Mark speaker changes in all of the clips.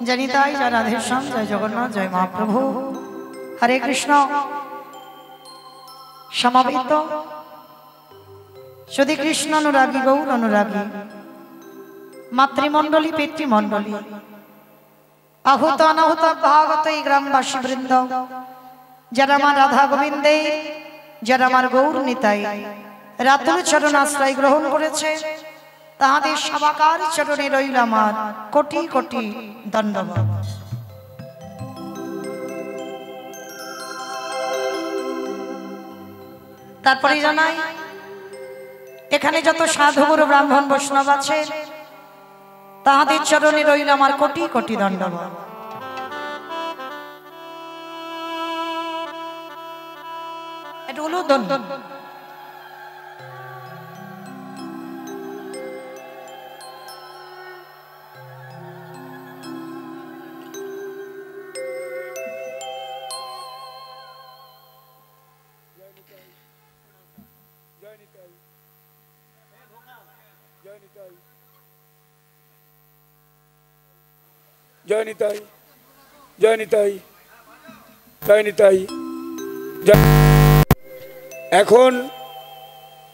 Speaker 1: जनिताय जय राधेश्याम जय जगन्नाथ जय महाप्रभु हरे कृष्ण समावेत श्री कृष्ण अनुरागी गौर अनुरागी मातृमंडली पितृमंडली आहूत अनाहूत भागवत ग्रामवासी वृंद जरा मां राधा गोविंदे जरा मार गौर निताई रातुल चरण आश्रय ग्रहण करेছে তাহাদের সবাকার চরণে রইল আমার কোটি কোটি দণ্ডবত। তারপরে জানাই এখানে যত সাধু গুরু ব্রাহ্মণ বৈষ্ণব আছে তাহাদের চরণে রইল আমার কোটি কোটি দণ্ডবত। এটা হলো দণ্ড।
Speaker 2: जय निताई जय निताई जय निताई। এখন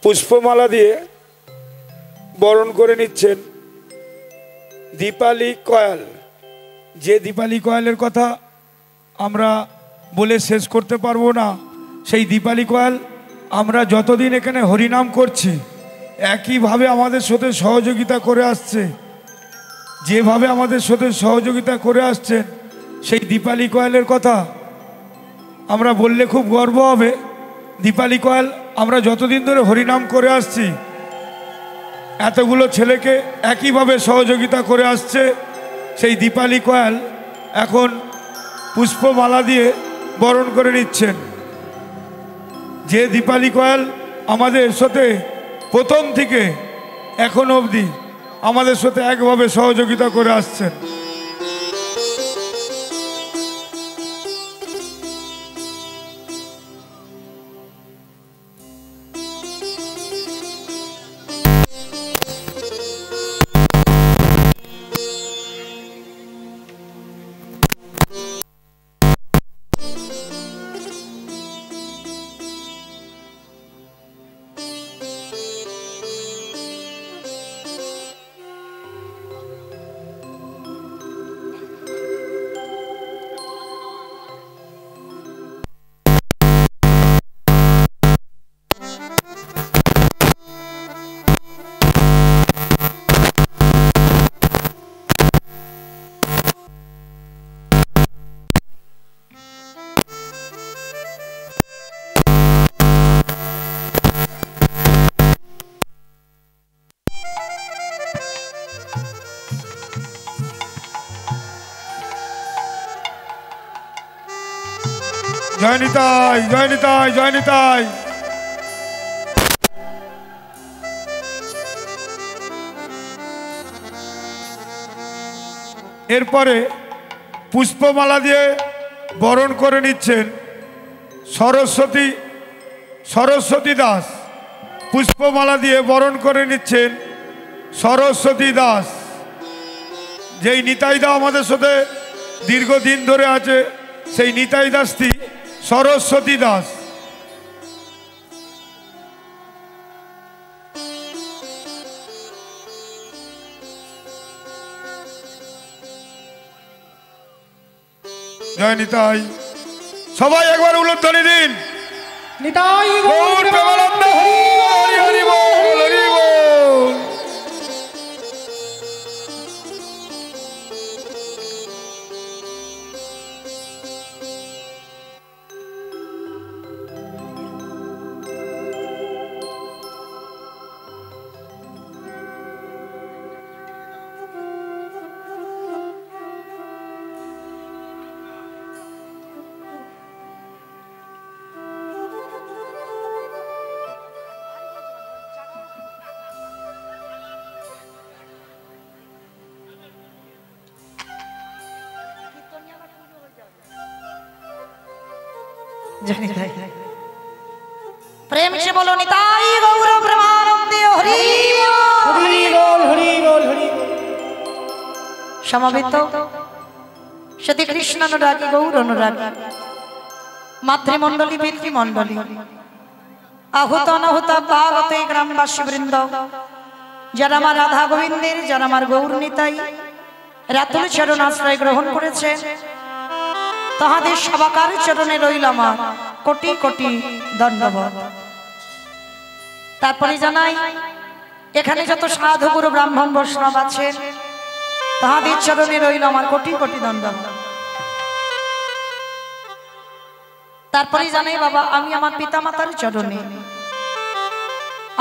Speaker 2: পুষ্পমালা দিয়ে বরণ করে নিচ্ছেন দীপালি কয়াল। যে দীপালি কয়ালের কথা আমরা বলে শেষ করতে পারবো না, সেই দীপালি কয়াল আমরা যতদিন এখানে হরিনাম করছি একইভাবে আমাদের সাথে সহযোগিতা করে আসছে। যেভাবে আমাদের সাথে সহযোগিতা করে আসছেন সেই দীপালি কয়ালের কথা আমরা বললে খুব গর্ব হবে। দীপালি কয়াল আমরা যতদিন ধরে হরিনাম করে আসছি এতগুলো ছেলেকে একইভাবে সহযোগিতা করে আসছে। সেই দীপালি কয়াল এখন পুষ্পমালা দিয়ে বরণ করে নিচ্ছেন। যে দীপালি কয়াল আমাদের সাথে প্রথম থেকে এখন অবধি আমাদের সাথে একভাবে সহযোগিতা করে আসছেন। জয় নিতাই জয় নিতাই জয় নিতাই। এরপরে পুষ্পমালা দিয়ে বরণ করে নিচ্ছেন সরস্বতী দাস। পুষ্পমালা দিয়ে বরণ করে নিচ্ছেন সরস্বতী দাস। যেই নিতাইদা আমাদের সাথে দীর্ঘদিন ধরে আছে সেই নিতাই দাসটি সরস্বতী দাস। জয় নিতাই। সবাই একবার উলুধ্বনি দিন।
Speaker 1: নিতাই
Speaker 2: গৌর প্রেমানন্দ হরি হরি বল হরি বল।
Speaker 1: प्रेम से बोलो निताई गौर प्रेमानंदे हरि बोल हरि बोल हरि बोल हरि। समवेत সতী কৃষ্ণ অনুরাগী গৌর অনুরাগী মাতৃমণ্ডলী পিতৃমণ্ডলী আহুত অনাহুত ভাগত এই গ্রামবাসী বৃন্দ যারা আমার রাধা গোবিন্দের যারা আমার গৌর নিতাই রাতুল চরণ আশ্রয় গ্রহণ করেছে তাহাদের সবাকার চরণে রইল আমার কোটি কোটি দণ্ডবত। তারপরে জানাই এখানে যত সাধু গুরু ব্রাহ্মণ বৈষ্ণব আছেন তাহাদের চরণে রইল আমার কোটি কোটি দণ্ডবত। তারপরে জানাই বাবা আমি আমার পিতামাতার চরণে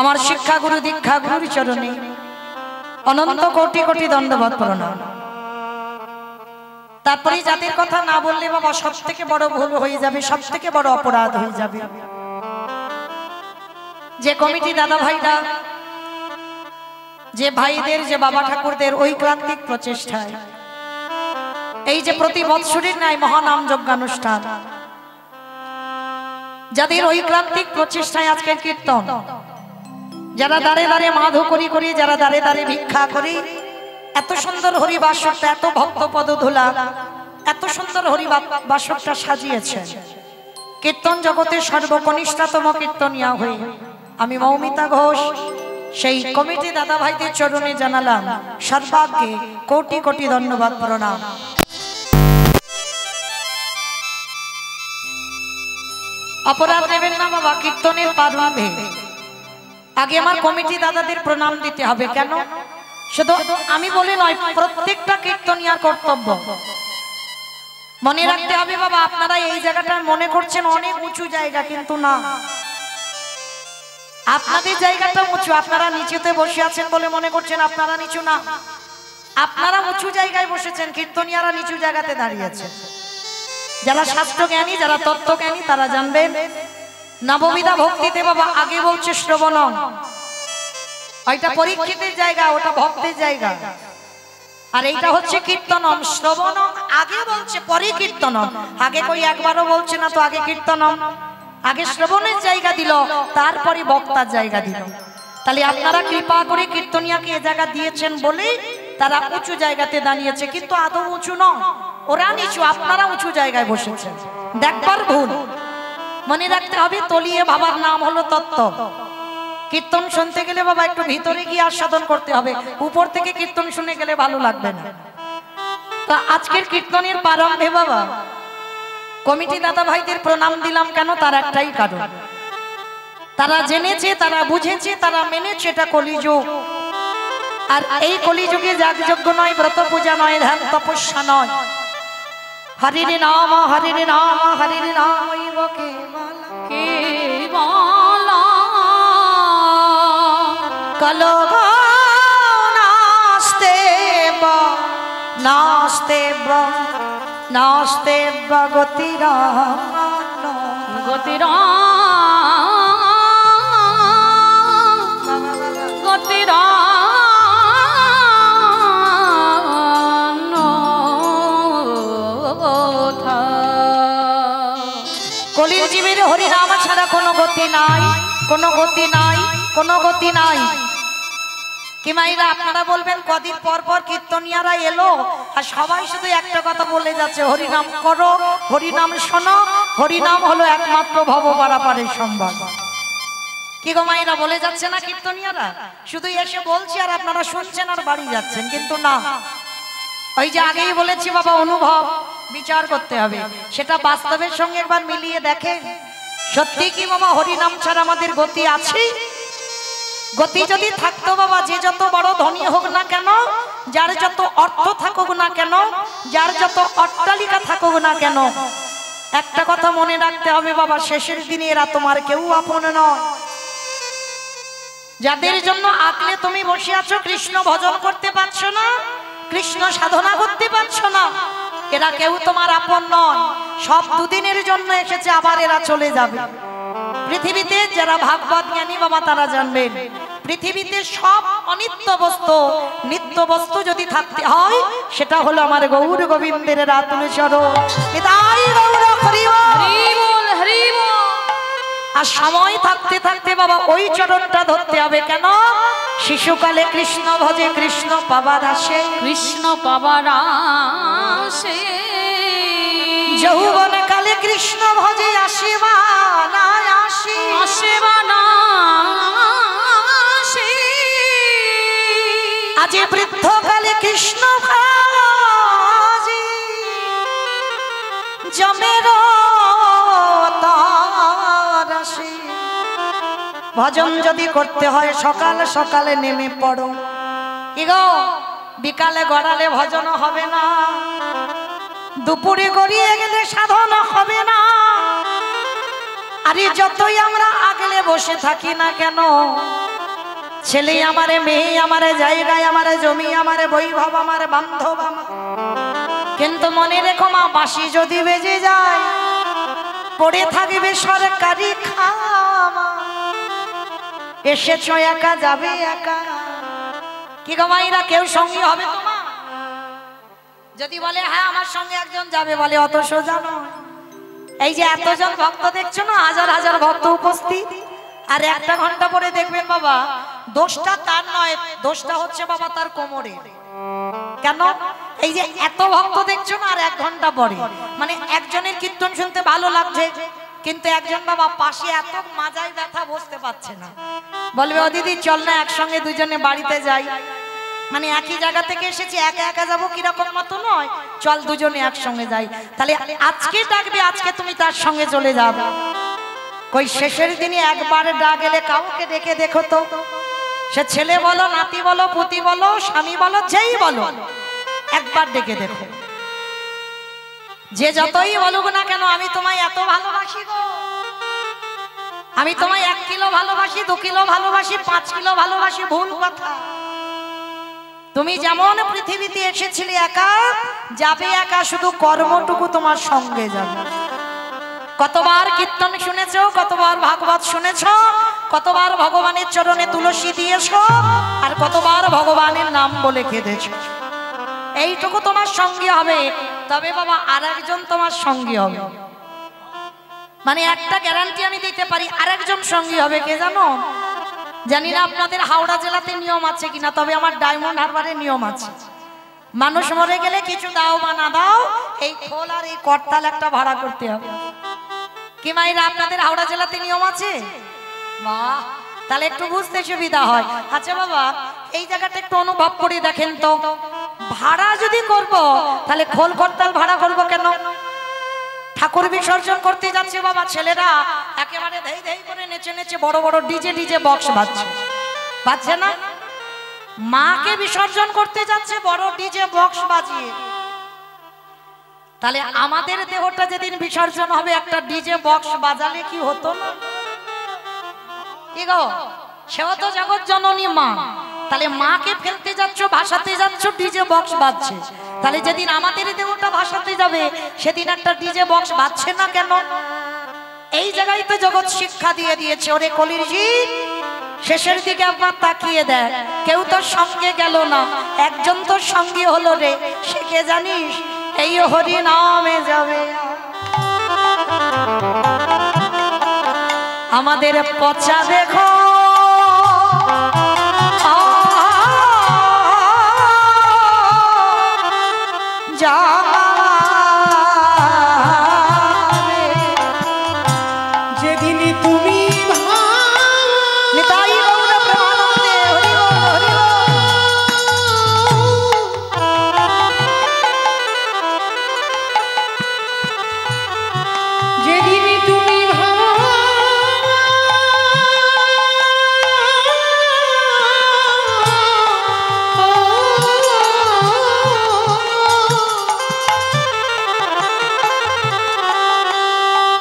Speaker 1: আমার শিক্ষা গুরু দীক্ষা গুরুর চরণে অনন্ত কোটি কোটি দণ্ডবত প্রণাম। তারপরে যাদের কথা না বললে বাবা সব থেকে বড় ভুল হয়ে যাবে, সব থেকে বড় অপরাধ হয়ে যাবে। যে কমিটি দাদা ভাইরা যে ভাইদের যে বাবা ঠাকুরদের ঐক্রান্তিক প্রচেষ্টায় এই যে প্রতি বৎসরের ন্যায় মহানাম যজ্ঞানুষ্ঠান, যাদের ঐক্রান্তিক প্রচেষ্টায় আজকের কীর্তন, যারা দাঁড়ে দাঁড়ে মাধু করি করি, যারা দাঁড়ে দাঁড়ে ভিক্ষা করি, এত সুন্দর হরিবাসরটা, এত ভক্ত পদধূলা, এত সুন্দর হরিবাসরটা সাজিয়েছে। কীর্তন জগতের সর্বকনিষ্ঠতম কীর্তনিয়া হয়ে আমি মৌমিতা ঘোষ সেই কমিটি দাদা ভাইদের চরণে জানালাম সর্বাগ্যে কোটি কোটি ধন্যবাদ প্রণাম। অপরাধ নেবেন না বাবা, কীর্তনের প্রারম্ভে আগে আমার কমিটি দাদাদের প্রণাম দিতে হবে। কেন? শুধু আমি বলে নয়, প্রত্যেকটা কীর্তনিয়ার কর্তব্য। মনে রাখতে হবে বাবা, আপনারা এই জায়গাটা মনে করছেন অনেক উঁচু জায়গা, কিন্তু না, আপনাদের জায়গাটা উঁচু। আপনারা নিচুতে বসে আছেন বলে মনে করছেন আপনারা নিচু, না, আপনারা উঁচু জায়গায় বসেছেন, কীর্তনিয়ারা নিচু জায়গাতে দাঁড়িয়েছে। যারা শাস্ত্র জ্ঞানী, যারা তত্ত্ব জ্ঞানী, তারা জানবেন নববিধা ভক্তিতে বাবা আগে বলছে শ্রবণম, ওইটা পরীক্ষিতের জায়গা, ওটা ভক্তের জায়গা। আর এইটা হচ্ছে কীর্তনম। শ্রবণম আগে বলছে, পরে কীর্তনম। আগে কই একবারও বলছে না তো, আগে কীর্তনম, আগে শ্রবণের জায়গা দিল, তারপরে বক্তার জায়গা দিল। তাহলে আপনারা কৃপা করে কীর্তনিয়াকে এ জায়গা দিয়েছেন বলে তারা উঁচু জায়গাতে দাঁড়িয়েছে, কিন্তু আদৌ উঁচু নয়, ওরা নিচু, আপনারা উঁচু জায়গায় বসেছেন। দেখবার ভুল। মনে রাখতে হবে তলিয়ে ভাবার নাম হলো তত্ত্ব। কীর্তন শুনতে গেলে বাবা একটু ভিতরে গিয়ে আস্বাদন করতে হবে, উপর থেকে কীর্তন শুনে গেলে ভালো লাগবে না। তা আজকের কীর্তনের প্রারম্ভে বাবা কমিটি দাদা ভাইদের প্রণাম দিলাম কেন? তার একটাই কারণ, তারা জেনেছে, তারা বুঝেছে, তারা মেনেছে এটা কলিযুগ। আর এই কলিযুগে যাগযজ্ঞ নয়, ব্রত পূজা নয়, ধ্যান তপস্যা নয়, হরির নাম হরির নাম হরির নাম কলগ নাস্তে নাস্তে নাস্তে গতিরা
Speaker 3: গতিরা গতিরা
Speaker 1: কলির জীবের হরিনাম ছাড়া কোনো গতি নাই, কোনো গতি নাই, কোনো গতি নাই। কি মাইরা আপনারা বলবেন কদিন পর পর কীর্তনিয়ারা এলো আর সবাই শুধু একটা কথা বলে যাচ্ছে, হরিনাম করো, হরিনাম শোনো, হরিনাম হলো একমাত্র ভব পারাপারের সম্ভব। কি গো মাইরা বলে যাচ্ছে না কীর্তনিয়ারা? শুধু এসে বলছি আর আপনারা শুনছেন আর বাড়ি যাচ্ছেন, কিন্তু না, ওই যে আগেই বলেছি বাবা, অনুভব বিচার করতে হবে, সেটা বাস্তবের সঙ্গে একবার মিলিয়ে দেখেন। সত্যি কি বাবা হরিনাম ছাড়া আমাদের গতি আছে? গতি যদি থাকতো বাবা, যে যত বড় ধনী হোক না কেন, যার যত অর্থ থাকুক না কেন, যার যত অট্টালিকা থাকুক না কেন, একটা কথা মনে রাখতে হবে বাবা, শেষের দিনে এরা তোমার কেউ আপন নয়। যাদের জন্য আঁকলে তুমি বসে আছো, কৃষ্ণ ভজন করতে পারছো না, কৃষ্ণ সাধনা করতে পারছো না, এরা কেউ তোমার আপন নয়। সব দুদিনের জন্য এসেছে, আবার এরা চলে যাবে। পৃথিবীতে যারা ভাগবত জ্ঞানী বাবা তারা জানবেন, পৃথিবীতে সব অনিত্য বস্তু, নিত্য বস্তু যদি থাকতে হয় সেটা হলো আমার গৌর গোবিন্দের রাতুল চরণ। নিতাই গৌর হরি বল হরি বল। আর সময় থাকতে থাকতে বাবা ওই চরণটা ধরতে হবে। কেন? শিশুকালে কৃষ্ণ ভজে কৃষ্ণ পাবার আসে,
Speaker 3: কৃষ্ণ পাবার আসে।
Speaker 1: যৌবন কালে কৃষ্ণ ভজে আসিবা না আসি
Speaker 3: আসিবা না আসি
Speaker 1: আজি বৃদ্ধ কালে কৃষ্ণ ভাজি জমের তারাসি ভজন যদি করতে হয় সকাল সকালে নেমে পড়ো কি গো বিকালে গড়ালে ভজন হবে না দুপুরে গড়িয়ে গেলে সাধন হবে না আরে যতই আমরা আগলে বসে থাকি না কেন ছেলে আমারে মেয়ে আমারে জায়গায় আমারে জমি আমারে বৈভব আমারে বান্ধব আমার কিন্তু মনে রেখো মা বাঁশি যদি বেজে যায় পড়ে থাকবে সরকারি খামা এসেছো একা যাবে একা কি গো মাইরা কেউ সঙ্গী হবে তোমার যদি বলে হ্যাঁ আমার সঙ্গে একজন যাবে বলে অত সোজা নয় এই যে এতজন ভক্ত দেখছো না হাজার হাজার ভক্ত উপস্থিত আর একটা ঘন্টা পরে দেখবেন বাবা দোষটা তার নয় দোষটা হচ্ছে বাবা তার কোমরে কেন এই যে এত ভক্ত দেখছো না আর 1 ঘন্টা পরে মানে একজনের কীর্তন শুনতে ভালো লাগছে কিন্তু একজন বাবা পাশে এত মাজায় ব্যথা বসতে পারছে না বলবে ও দিদি চল না একসঙ্গে দুজনে বাড়িতে যাই মানে একই জায়গা থেকে এসেছি একা একা যাবো কিরকম মতো নয় চল দুজনে একসঙ্গে যাই তাহলে আজকে ডাকবে আজকে তুমি তার সঙ্গে চলে যাবে কই শেষের দিনে একবার ডাক এলে কাউকে ডেকে দেখো তো সে ছেলে বলো নাতি বলো পুতি বলো স্বামী বলো যেই বলো একবার ডেকে দেখো যে যতই বলুক না কেন আমি তোমায় এত ভালোবাসি গো আমি তোমায় 1 কিলো ভালোবাসি 2 কিলো ভালোবাসি 5 কিলো ভালোবাসি ভুল কথা তুমি যেমন পৃথিবীতে এসেছিলে একা যাবে একা শুধু কর্মটুকু তোমার সঙ্গে যাবে কতবার কীর্তন শুনেছো কতবার ভাগবত শুনেছো কতবার ভগবানের চরণে তুলসী দিয়েছো আর কতবার ভগবানের নাম বলে কেঁদেছো এইটুকু তোমার সঙ্গী হবে তবে বাবা আরেকজন তোমার সঙ্গী হবে মানে একটা গ্যারান্টি আমি দিতে পারি আরেকজন সঙ্গী হবে কে জানো জানি না আপনাদের হাওড়া জেলাতে নিয়ম আছে কিনা তবে আমার ডায়মন্ড হারবারে নিয়ম আছে মানুষ মরে গেলে কিছু দাও বা না দাও এই খোল আর এই করতাল একটা ভাড়া করতে হবে কি মাইরা আপনাদের হাওড়া জেলাতে নিয়ম আছে বাহ তাহলে একটু বুঝতে সুবিধা হয় আচ্ছা বাবা এই জায়গাটা একটু অনুভব করে দেখেন তো ভাড়া যদি করব তাহলে খোল করতাল ভাড়া করব কেন ঠাকুর বিসর্জন করতে যাচ্ছে বাবা ছেলেরা একেবারে ধেই ধেই করে নেচে নেচে বড় বড় ডিজে বক্স বাজছে না মাকে বিসর্জন করতে যাচ্ছে বড় ডিজে বক্স বাজিয়ে তাহলে আমাদের দেহটা যেদিন বিসর্জন হবে একটা ডিজে বক্স বাজালে কি হতো না কি গো সেও তো জগৎ জননী মা তাহলে মাকে ফেলতে যাচ্ছ ভাসাতে যাচ্ছ ডিজে বক্স বাজছে তাহলে যেদিন আমাদের দেহটা ভাসাতে যাবে সেদিন একটা ডিজে বক্স বাজছে না কেন এই জায়গায় তো জগৎ শিক্ষা দিয়ে দিয়েছে ওরে কলির জিন শেষের দিকে একবার তাকিয়ে দেয় কেউ তো সঙ্গে গেল না একজন তো সঙ্গী হলো রে সে কে জানিস এই হরি নামে যাবে আমাদের পচা দেখো
Speaker 3: যেদিন তুমি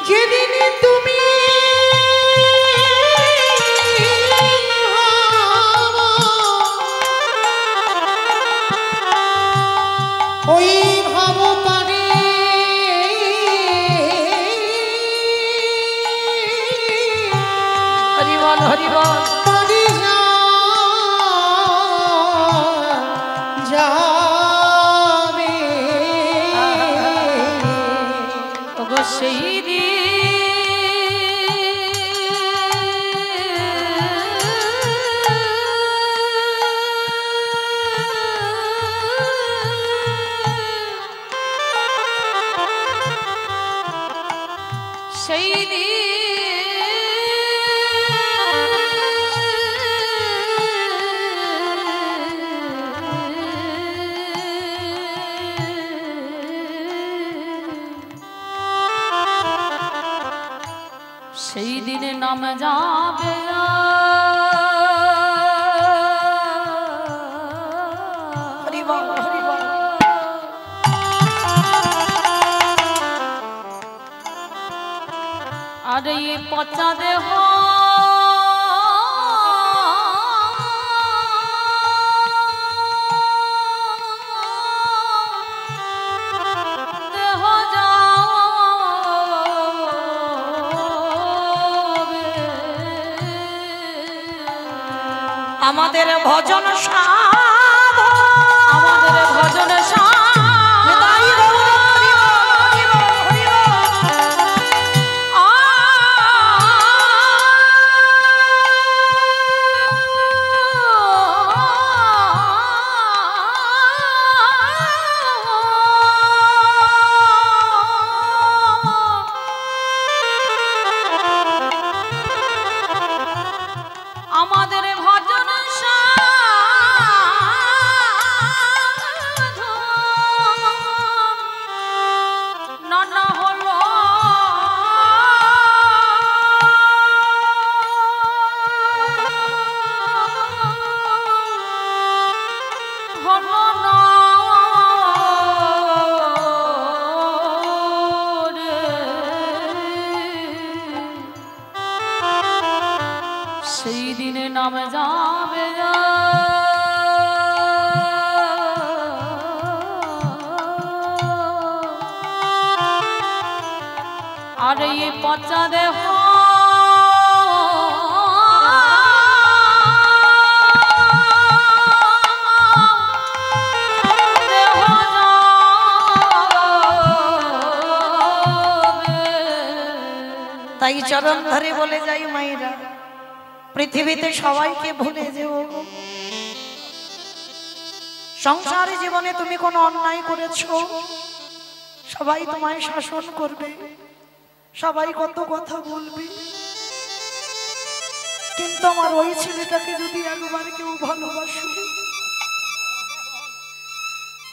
Speaker 3: যেদিন তুমি ওই ভাব পারে
Speaker 1: হরি বল
Speaker 3: পারি যাবে ওগো সেই সেই সেই দিনে নাম যাবে আর এই পচা দেহ
Speaker 1: আমাদের ভজন সাধ
Speaker 3: আমাদের ভজন আমাদের ভজন নানা হলো হলো না সেই দিনে নাম যাবে আর এই পচা দেহ
Speaker 1: তাই চরণ ধরে বলে যাই মায়েরা, পৃথিবীতে সবাইকে ভুলে যেও। সংসার জীবনে তুমি কোনো অন্যায় করেছো, সবাই তোমায় শাসন করবে, সবাই কত কথা বলবে, কিন্তু আমার ওই ছেলেটাকে যদি একবার কেউ ভালোবাসো,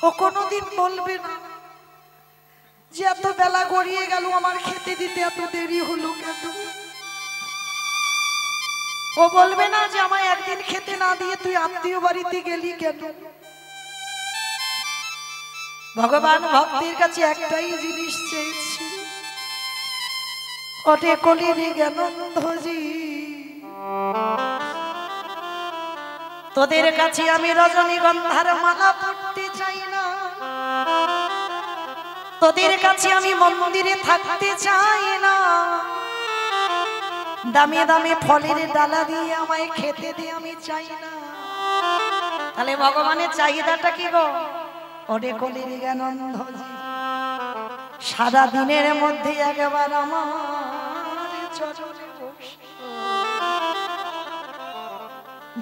Speaker 1: ও কোনোদিন বলবে না যে এত বেলা গড়িয়ে গেল, আমার খেতে দিতে এত দেরি হলো কেন। ও বলবে না যে আমায় একদিন খেতে না দিয়ে তুই আত্মীয় বাড়িতে গেলি কেন। ভগবান ভক্তের কাছে একটাই জিনিস চেয়েছি, ওটে কলির জ্ঞানন্ধজি, তোদের কাছে আমি রজনীগন্ধার মালা পড়তে চাই না, তোদের কাছে আমি মন্দিরে থাকতে চাই না, দামে দামে ফলের ডালা দিয়ে আমায় খেতে দিয়ে আমি চাই না। তাহলে ভগবানের চাহিদাটা কি গো? ওরে কলির জ্ঞানন্ধজি, সারা দিনের মধ্যে একবার আমার চরণে বসে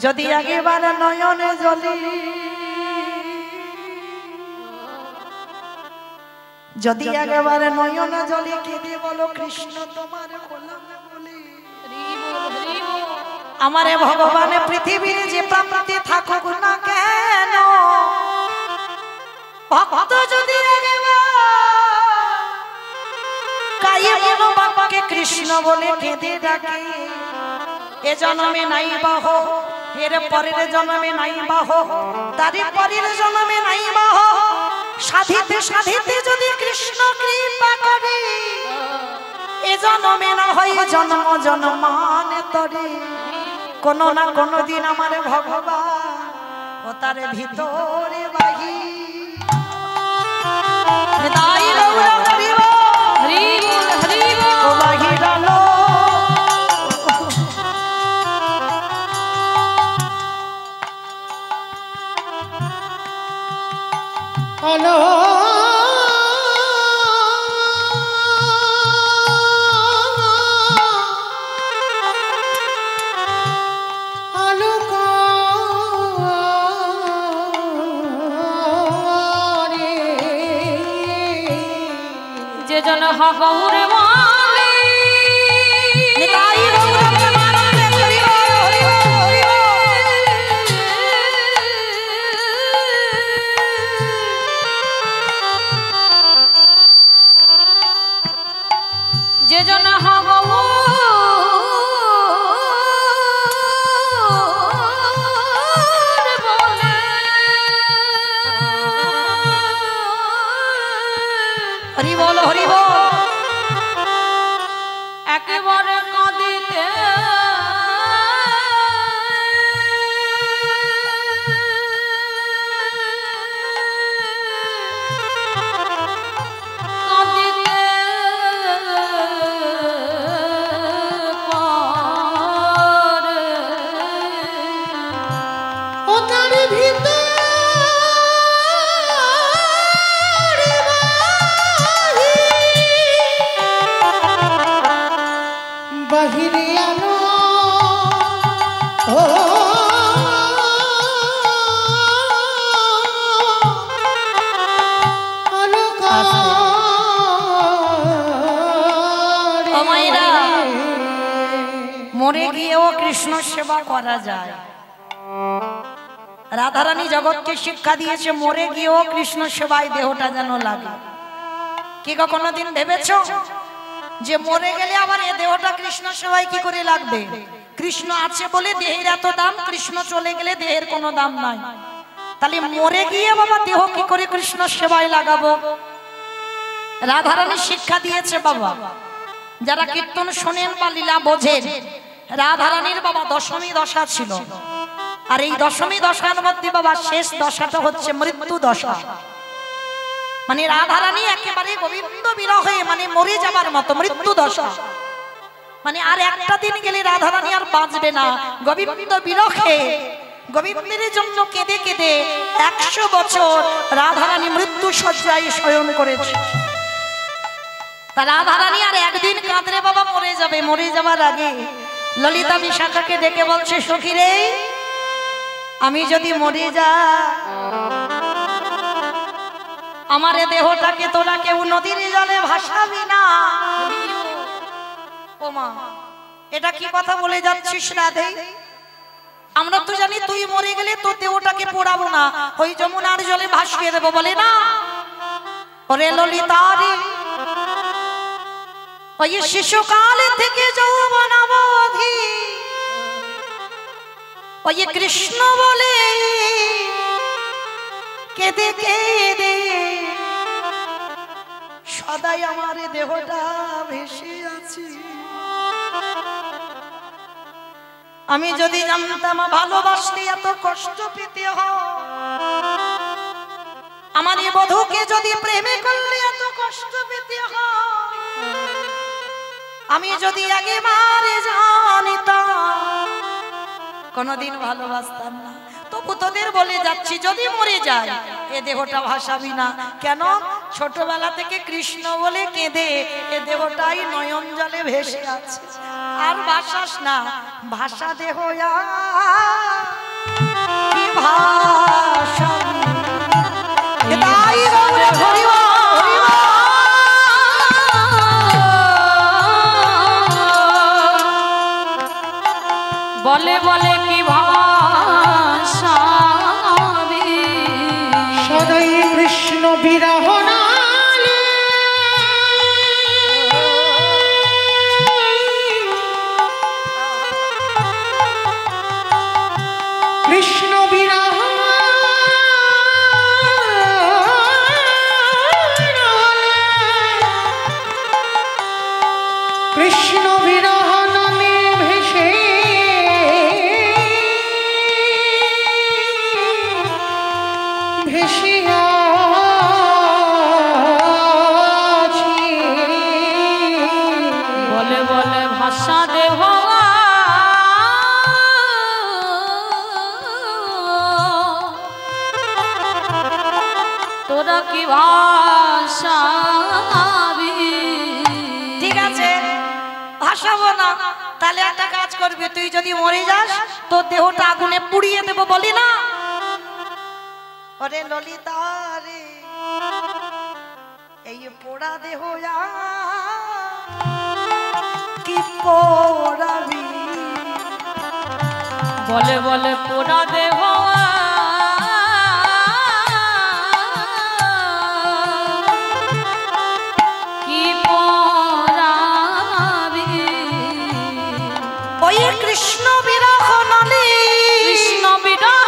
Speaker 1: যদি একবার নয়নে জলে, যদি একবার নয়নে জলে কেঁদে বলো কৃষ্ণ তোমার গোলাম বলে, আমারে ভগবান পৃথিবীর যে প্রান্তে থাকুক না কেন, ভক্ত যদি বাবাকে কৃষ্ণ বলে কেঁদে ডাকে, এ জন্মে নাই বাহ, এর পরের জন্মে নাই বাহ, তার পরের জন্মে নাই বাহ, সাধিতে সাধিতে যদি কৃষ্ণ কৃপা করে, এ জন্মে না হয় জন্ম জন্মানে তরে, কোনো না কোনো দিন আমার ভগবান ও তার ভিতরে বাহি তাই রৌরা করিব হরি হরি ও বাহিরালো।
Speaker 3: হলো যে জন গৌর মালি যে জন হগৌ
Speaker 1: হরি বল হরি বল
Speaker 3: একেবারে কাঁদিতে
Speaker 4: বাহিরে আলো ও
Speaker 1: মরে গিয়েও কৃষ্ণ সেবা করা যায়। রাধারানী জগৎকে শিক্ষা দিয়েছে মরে গিয়েও কৃষ্ণ সেবায় দেহটা যেন লাগে। কি কখনো দিন ভেবেছো যে মরে গেলে আবার এ দেহটা কৃষ্ণ সেবায় কি করে লাগবে? কৃষ্ণ আছে বলে দেহের এত দাম, কৃষ্ণ চলে গেলে দেহের কোনো দাম নাই। তাহলে মরে গিয়ে বাবা দেহ কি করে কৃষ্ণ সেবায় লাগাবো? রাধারানী শিক্ষা দিয়েছে বাবা। যারা কীর্তন শোনেন বা লীলা বোঝেন, রাধারানীর বাবা দশমী দশা ছিল। আর এই দশমী দশার মধ্যে বাবা শেষ দশাটা হচ্ছে মৃত্যু দশা। মানে রাধারানী একেবারে গোবিন্দ বিরহে মানে মরে যাবার মতো মৃত্যু দশা। মানে আর একটা দিন গেলে রাধারানী আর বাঁচবে না। গোবিন্দ বিরহে গোবিন্দের জন্য কেঁদে কেঁদে 100 বছর রাধারানী মৃত্যু শয্যায় শয়ন করেছে। তা রাধারানী আর একদিন কাঁদলে বাবা মরে যাবে। মরে যাবার আগে ললিতা বিশাখাকে ডেকে বলছে, সখী রে, আমি যদি মরে যাই আমার দেহটাকে তোরা কেউ নদীর জলে ভাসাবি না। ও মা, এটা কি কথা বলে যাচ্ছিস রাধে? আমরা তো জানি তুই মরে গেলে তোর দেহটাকে পোড়াবো না, ওই যমুনার জলে ভাসিয়ে দেবো। বলে না, ওরে ললিতা রে, ওই শিশুকাল থেকে যৌবন অবধি ওই কৃষ্ণ বলে কেঁদে কেঁদে সদাই আমার দেহটা ভেসে আছে। আমি যদি জানতাম ভালোবাসলে এত কষ্ট পেতে হয়, আমার এই বধূকে যদি প্রেমে করলে এত কষ্ট পেতে হয়, আমি যদি একেবারে জানিতাম কোনদিন ভালোবাসতাম না। তবু তোদের বলে যাচ্ছি, যদি মরে যায় এ দেহটা ভাসাবি না। কেন? ছোটবেলা থেকে কৃষ্ণ বলে কেঁদে এ দেহটাই নয়ন জলে ভেসে আছে। আর ভাসাস না, ভাষা দেহ কি ভাসাবি। তাই গৌরে হরিবা
Speaker 3: বলে বলে কি ভাষাবি।
Speaker 4: সদাই কৃষ্ণ বিরহ নালে কৃষ্ণ বিরহ কৃষ্ণ বিরহ নামে ভেসে ভেসে আছি।
Speaker 3: বলে বলে ভাষা দেহ তোরা কি ভাষাবি।
Speaker 1: ঠিক আছে, ভাসাবো না। তাহলে একটা কাজ করবি, তুই যদি মরে যাস তোর দেহটা আগুনে পুড়িয়ে দেবো। বলি না, ওরে ললিতা রে, এই পোড়া দেহ কি পোড়াবি।
Speaker 3: বলে বলে পোড়া দেহ কি পোড়াবি।
Speaker 1: ওই কৃষ্ণ বিরহ নালে,
Speaker 3: কৃষ্ণ বিরহ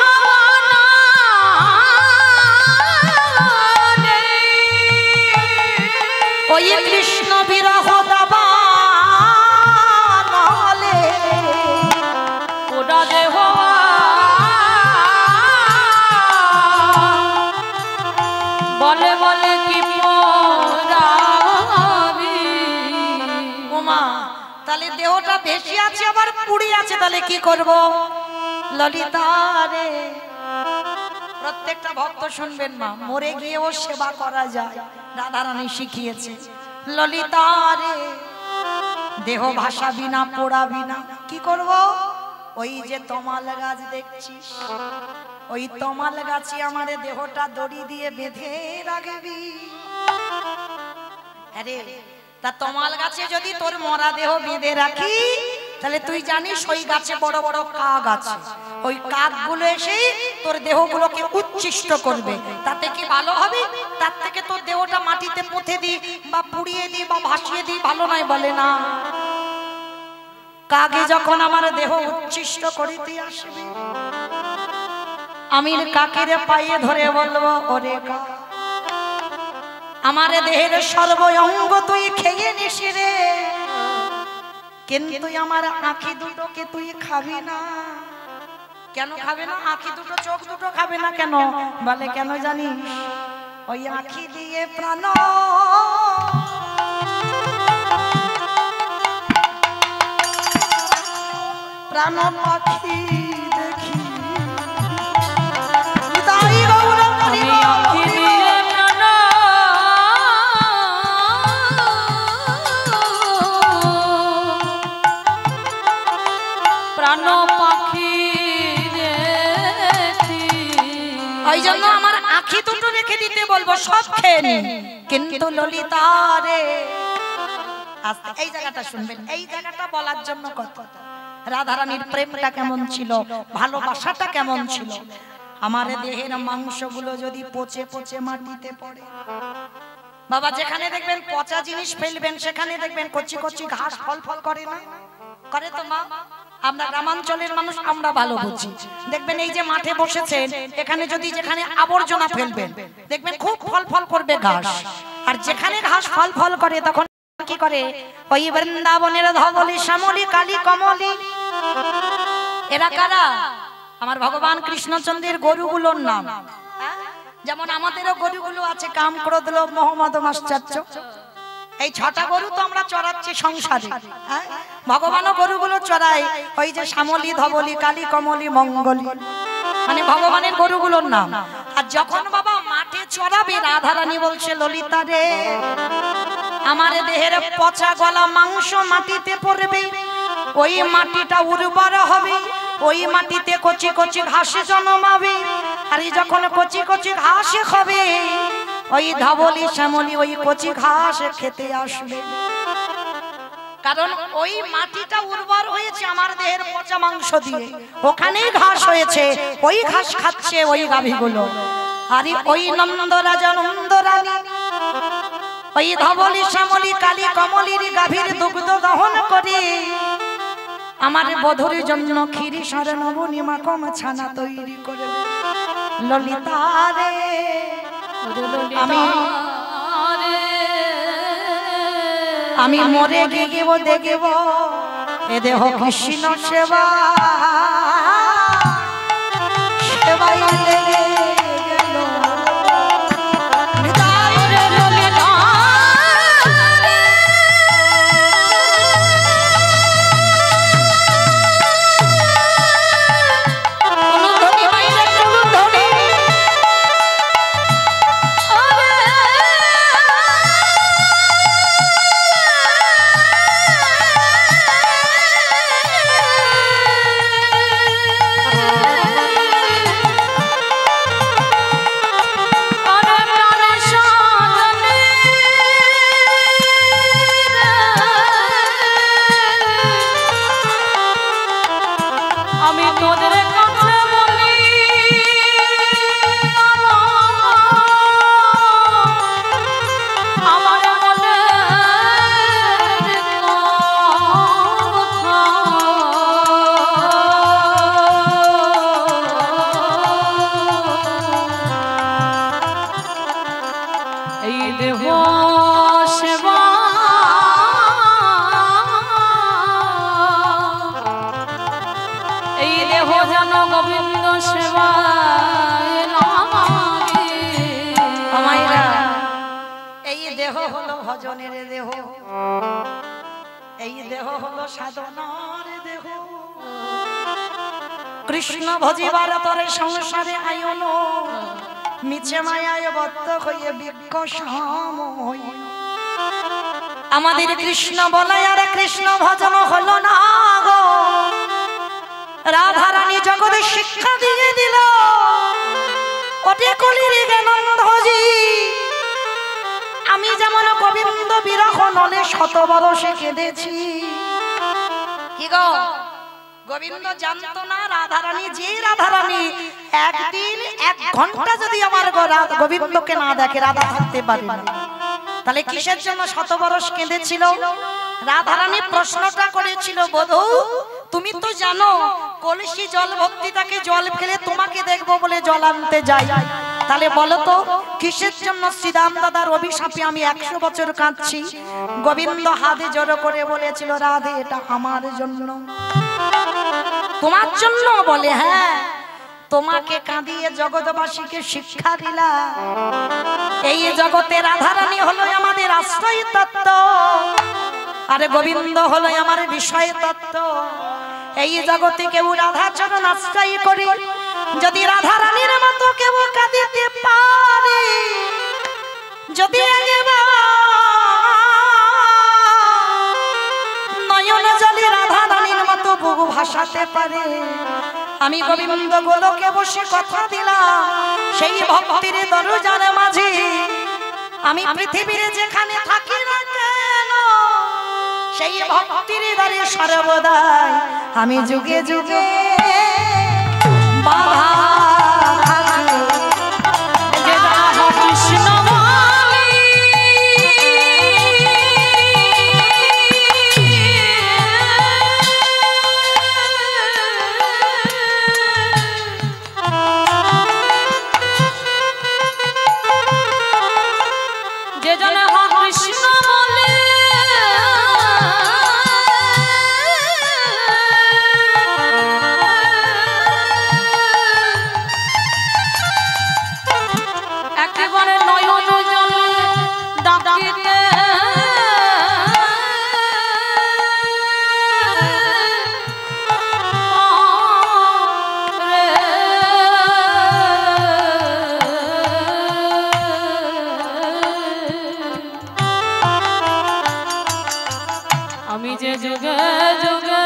Speaker 1: ওই কৃষ্ণ বিরহ দাবা নালে
Speaker 3: পোড়া দেহ বলে বলে কি পোড়াবি।
Speaker 1: ওমা তাহলে দেহটা বেশি আছে আবার পুড়ি আছে, তাহলে কি করব? ললিতা রে, প্রত্যেকটা ভক্ত শুনবেন মা, মরে গিয়েও সেবা করা যায়, রাধারানী শিখিয়েছে। ললিতা রে, দেহ ভাসাবি না, পোড়াবি না, কি করব? ওই যে তমাল গাছ দেখছিস, ওই তমাল গাছে আমার দেহটা দড়ি দিয়ে বেঁধে রাখবি। আরে তা তমাল গাছে যদি তোর মরা দেহ বেঁধে রাখি, তাহলে তুই জানিস ওই গাছে বড় বড় কাক আছে, ওই কাকগুলো এসে তোর দেহগুলোকে উচ্ছিষ্ট করবে। তাতে কি ভালো হবে? তার থেকে তোর দেহটা মাটিতে পুঁতে দি বা পুড়িয়ে দি বা ভাসিয়ে দি, ভালো নয় বলে না? কাকে যখন আমার দেহ উচ্ছিষ্ট করিতে আসবে, আমি কাকের পায়ে ধরে বলবো, ওরে কাক, আমার দেহের সর্ব অঙ্গ তুই খেয়ে নিস রে, কিন্তু আমার আঁখি দুটোকে তুই খাবি না। কেন খাবে না? আঁখি দুটো, চোখ দুটো খাবে না কেন? বলে কেন জানিস? ওই আঁখি দিয়ে প্রাণ প্রাণ পাখি দেখি, তাই গৌর
Speaker 3: আমি আঁখি দিয়ে প্রাণ পাখি দেখি।
Speaker 1: ওই জন্য আমার আঁখি দুটো রেখে দিতে বলবো, সব খেয়ে নি, কিন্তু ললিতা রে, আস্তে এই জায়গাটা শুনবেন, এই জায়গাটা বলার জন্য কথা। রাধারানীর প্রেমটা কেমন ছিল, ভালোবাসাটা কেমন ছিল। আমার দেহের মাংসগুলো যদি পচে পচে মাটিতে পড়ে, বাবা যেখানে দেখবেন পচা জিনিস ফেলবেন, সেখানে দেখবেন কচি কচি ঘাস ফল ফল করে না? করে তো মা? আমরা গ্রামাঞ্চলের মানুষ, আমরা ভালো বুঝি। দেখবেন এই যে মাঠে বসেছেন, এখানে যদি যেখানে আবর্জনা ফেলবেন, দেখবেন খুব ফল ফল করবে ঘাস। আর যেখানে ঘাস ফল ফল করে, তখন কি করে? ওই বৃন্দাবনের ধবলি, শ্যামলি, কালী, কমলি, এরা কারা? আমার ভগবান কৃষ্ণচন্দ্রের গরুগুলোর নাম। যেমন আমাদেরও গরুগুলো আছে, কাম, ক্রোধ, লোভ, মোহ, মদ, মাশ্চর্য। এই 6টা গরু তো আমরা চড়াচ্ছি সংসারে। ভগবানও গরুগুলো চড়ায়, ওই যে শ্যামলি, ধবলি, কালী, কমলি, মঙ্গলি, মানে ভগবানের গরুগুলোর নাম। আর যখন বাবা মাঠে চড়াবে, রাধারানী বলছে, ললিতা রে, আমার দেহের পচা গলা মাংস মাটিতে পড়বে, ওই মাটিটা উর্বর হবে, ওই মাটিতে কচি কচি ঘাস জন্মাবে। আর যখন কচি কচি ঘাস হবে, ওই ধবলি, শ্যামলি ওই কচি ঘাস খেতে আসবে। কারণ ওই মাটিটা উর্বর হয়েছে আমার দেহের পচা মাংস দিয়ে, ওখানেই ঘাস হয়েছে, ওই ঘাস খাচ্ছে ওই গাভীগুলো। আর ওই নন্দরাজা নন্দরানী ওই ধবলি, শ্যামলি, কালী, কমলির গাভীর দুগ্ধ দহন করে আমার বধূর জন্য ক্ষীরি, সর, নবনী, মাখন, ছানা তৈরি করে। ললিতা রে, আমি মরে গিয়েব দেখব এ দেহ কৃষ্ণ সেবা, সেবাই লেগে গেল।
Speaker 3: সেবা এই দেহ যেন গোবিন্দ সেবা
Speaker 1: আমাইরা এই দেহ হলো ভজনের দেহ, এই দেহ হলো সাধনার দেহ। কৃষ্ণ ভজিবার তরে সংসারে আয়ন, মিছে মায়ায় বদ্ধ হয়ে বিজ্ঞ সময়। আমাদের কৃষ্ণ বলায় আর কৃষ্ণ ভজন হলো না গো। রাধা রানী জগতে শিক্ষা দিয়ে দিল, ওটে কলির জ্ঞানন্ধজি। আমি যেমন গোবিন্দ বিরহ নলে শত বরষে কেঁদেছি। কি গো, গোবিন্দ জানতো না রাধারানী যে রাধারানী একদিন 1 ঘন্টা যদি আমার গোবিন্দকে না দেখে রাধা থাকতে পারে না, তাহলে কিসের জন্য শত বরষ কেঁদেছিল? রাধারানী প্রশ্নটা করেছিল, বধূ তুমি তো জানো কলসি জল ভক্তি তাকে জল ফেলে তোমাকে দেখবো বলে জল আনতে যাই, তাহলে বলো তো কিসের জন্য শ্রীরাম দাদার অভিশাপে আমি 100 বছর কাঁদছি? গোবিন্দ হাতে জড়ো করে বলেছিল, রাধে এটা আমার জন্য, তোমার জন্য। বলে হ্যাঁ, তোমাকে কাঁদিয়ে জগৎবাসীকে শিক্ষা দিলা। এই জগতে রাধারানী হলো আমাদের আশ্রয় তত্ত্ব, আরে গোবিন্দ হলো আমার বিষয় তত্ত্ব। এই জগতে কেউ রাধা চরণ আশ্রয় করে যদি রাধারানীর মতো কেউ কাঁদিতে পারে, যদি নয়ন জলে রাধারানীর মতো বুকু ভাসাতে পারে, আমি গোবিন্দ গোলকে বসে কথা দিলাম সেই ভক্তির দরজার মাঝে। আমি পৃথিবীর যেখানে থাকি না কেন সেই ভক্তির দ্বারে সর্বদাই আমি যুগে যুগে বাধা থাকি।
Speaker 3: কৃষ্ণ যে জন কৃষ্ণ বলে একেবারে নয়ন জলে ডাকিতে আমি যে যুগে যুগে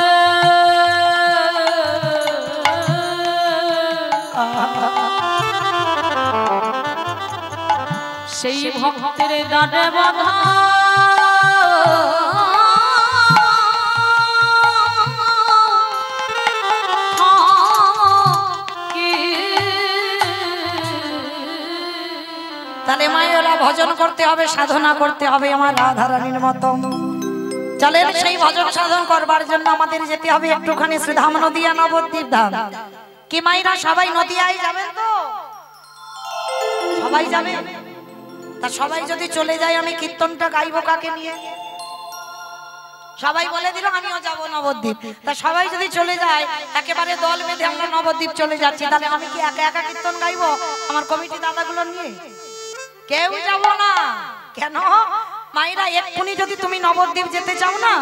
Speaker 3: সেই ভক্তের দাঁড়ে বাধা
Speaker 1: তাহলে মায়েরা ভজন করতে হবে, সাধনা করতে হবে আমার রাধারানীর মতো। চলেন সেই ভজন সাধন করবার জন্য আমাদের যেতে হবে একটুখানি শ্রীধাম নদিয়া নবদ্বীপ ধাম। কি মায়েরা সবাই নদিয়ায় যাবেন তো? সবাই যাবে? তা সবাই যদি চলে যায় আমি কীর্তনটা গাইবো কাকে নিয়ে? সবাই বলে দিল আমিও যাব নবদ্বীপ। তা সবাই যদি চলে যায় একেবারে দল বেঁধে আমরা নবদ্বীপ চলে যাচ্ছি, তাহলে আমি কি একা একা কীর্তন গাইবো আমার কমিটি দাদাগুলো নিয়ে? কেউ যাব না। কেন মায়েরা? এক্ষুনি যদি তুমি নবদ্বীপ যেতে চাও না,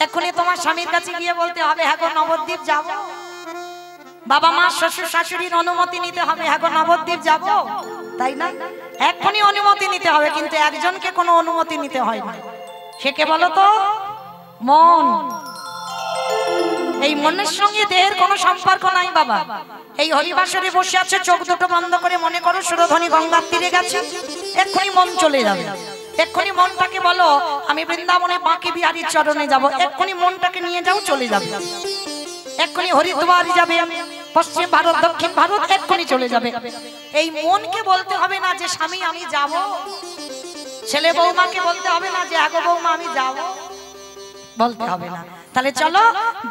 Speaker 1: এক্ষুনি তোমার স্বামীর কাছে গিয়ে বলতে হবে হ্যাঁ গো নবদ্বীপ যাব। বাবা মা শ্বশুর শাশুড়ির অনুমতি নিতে হবে, হ্যাঁ গো নবদ্বীপ যাব, তাই না? এক্ষুনি অনুমতি নিতে হবে, কিন্তু একজনকে কোনো অনুমতি নিতে হয় না। সে কে বলো তো? মন। এই মনের সঙ্গে দেহের কোনো সম্পর্ক নাই বাবা। এই হরিবাসরে বসে আছে, চোখ দুটো বন্ধ করে মনে করো সুরধনী গঙ্গার তীরে গেছে, এক্ষুনি মন চলে যাবে। এক্ষুনি মনটাকে বলো আমি বৃন্দাবনে বাঁকি বিহারীর চরণে যাব, এক্ষুনি মনটাকে নিয়ে যাও, চলে যাবে। এক্ষুনি হরিদ্বার যাবে, পশ্চিম ভারত দক্ষিণ ভারত এক্ষুনি চলে যাবে। এই মনকে বলতে হবে না যে স্বামী আমি যাব, ছেলে বৌমাকে বলতে হবে না যে আগো বৌমা আমি যাব, বলতে হবে না। তাহলে চলো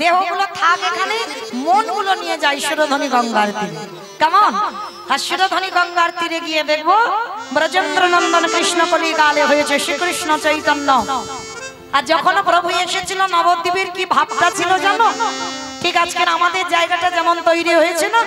Speaker 1: দেহগুলো থাক এখানে, মনগুলো নিয়ে যাই সুরধনী গঙ্গার তীরে। কেমন? আর সুরধনী গঙ্গার তীরে গিয়ে দেখবো ব্রজেন্দ্র নন্দন কৃষ্ণ কলি গালে হয়েছে শ্রীকৃষ্ণ চৈতন্য। আর যখন প্রভু এসেছিল নবদ্বীপের কি ভাবটা ছিল জানো? ঠিক আজকের আমাদের জায়গাটা যেমন তৈরি হয়েছে না,